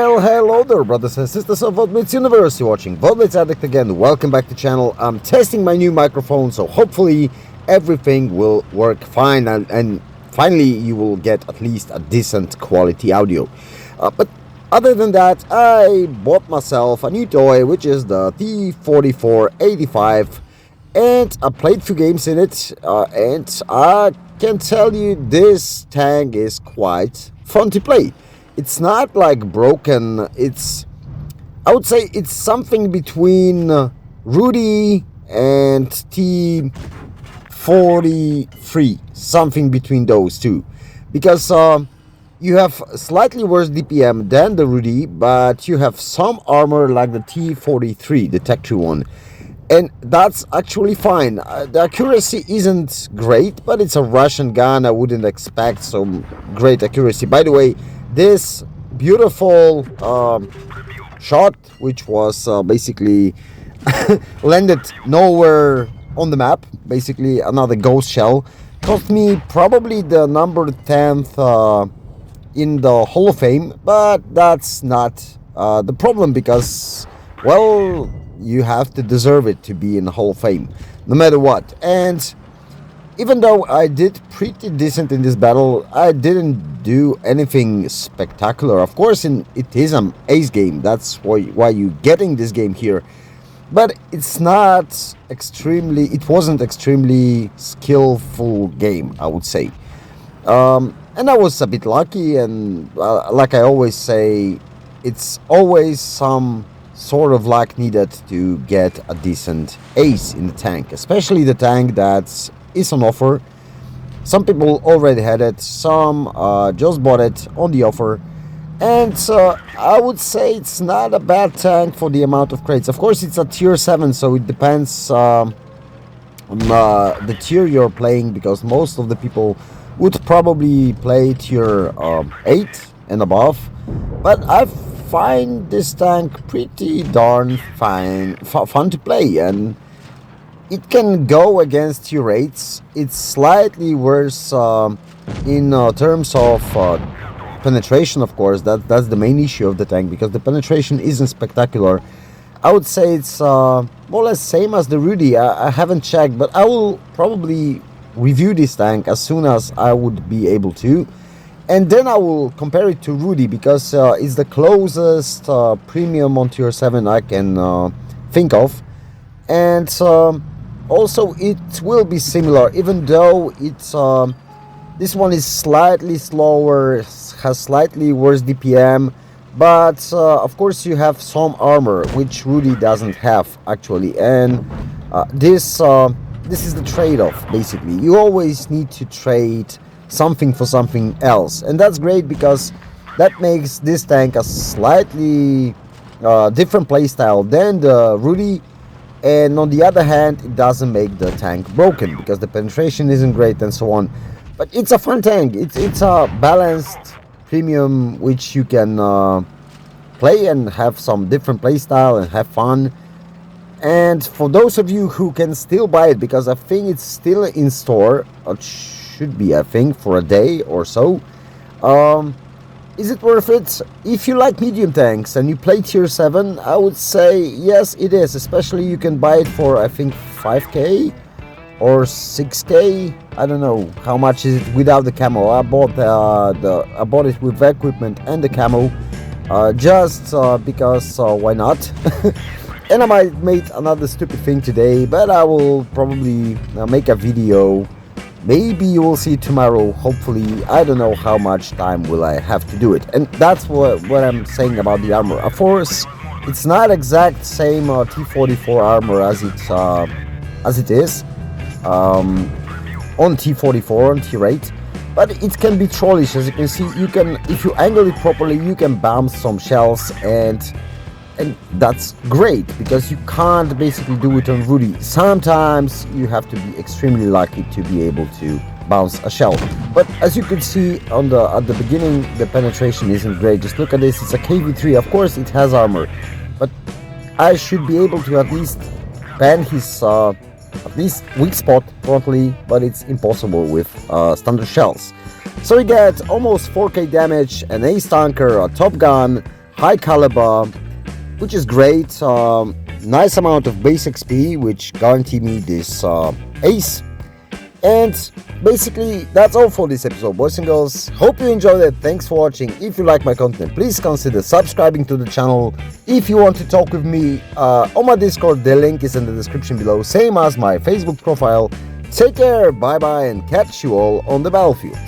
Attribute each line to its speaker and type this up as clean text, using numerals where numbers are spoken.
Speaker 1: Well, hello there, brothers and sisters of WoT Blitz Universe. You're watching WoT Blitz Addict again. Welcome back to the channel. I'm testing my new microphone, so hopefully everything will work fine and finally you will get at least a decent quality audio. But other than that, I bought myself a new toy, which is the T-44-85, and I played few games in it, and I can tell you this tank is quite fun to play. It's not like broken. I would say it's something between Rudy and T-43, something between those two, because you have slightly worse DPM than the Rudy, but you have some armor like the T-43, the Tech 2 one, and that's actually fine. The accuracy isn't great, but it's a Russian gun. I wouldn't expect some great accuracy. By the way, this beautiful shot, which was basically landed nowhere on the map, basically another ghost shell, cost me probably the number 10th in the Hall of Fame, but that's not the problem, because, well, you have to deserve it to be in the Hall of Fame, no matter what. And even though I did pretty decent in this battle, I didn't do anything spectacular. Of course, it is an ace game. That's why you're getting this game here. But it wasn't extremely skillful game, I would say. And I was a bit lucky, and like I always say, it's always some sort of luck needed to get a decent ace in the tank, especially the tank that's is on offer. Some people already had it, some just bought it on the offer, and I would say it's not a bad tank for the amount of crates. Of course, it's a tier 7, so it depends on the tier you're playing, because most of the people would probably play tier 8 and above, but I find this tank pretty darn fun to play, and it can go against tier 8s. It's slightly worse in terms of penetration, of course. That's the main issue of the tank, because the penetration isn't spectacular. I would say it's more or less same as the Rudy. I haven't checked, but I will probably review this tank as soon as I would be able to. And then I will compare it to Rudy, because it's the closest premium on tier 7 I can think of. And also, it will be similar, even though it's this one is slightly slower, has slightly worse DPM, but of course you have some armor, which Rudy doesn't have actually, and this is the trade-off. Basically, you always need to trade something for something else, and that's great, because that makes this tank a slightly different playstyle than the Rudy. And on the other hand, it doesn't make the tank broken, because the penetration isn't great and so on. But it's a fun tank. It's a balanced premium, which you can play and have some different playstyle and have fun. And for those of you who can still buy it, because I think it's still in store, it should be, I think, for a day or so. Is it worth it? If you like medium tanks and you play tier 7, I would say yes, it is. Especially you can buy it for, I think, 5k or 6k. I don't know how much is it without the camo. I bought I bought it with the equipment and the camo, just because why not? And I might make another stupid thing today, but I will probably make a video. Maybe you will see tomorrow, hopefully. I don't know how much time will I have to do it. And that's what I'm saying about the armor. Of course, it's not exact same T-44 armor as it is on T-44, on tier 8. But it can be trollish, as you can see. You can, if you angle it properly, you can bounce some shells, and that's great, because you can't basically do it on Rudy. Sometimes you have to be extremely lucky to be able to bounce a shell. But as you can see at the beginning, the penetration isn't great. Just look at this, it's a KV3. Of course it has armor, but I should be able to at least ban his at least weak spot properly, but it's impossible with standard shells. So we get almost 4k damage, an ace tanker, a top gun, high caliber, which is great. Nice amount of base XP, which guarantee me this ace. And basically, that's all for this episode, boys and girls. Hope you enjoyed it. Thanks for watching. If you like my content, please consider subscribing to the channel. If you want to talk with me on my Discord, the link is in the description below, same as my Facebook profile. Take care, bye bye, and catch you all on the battlefield.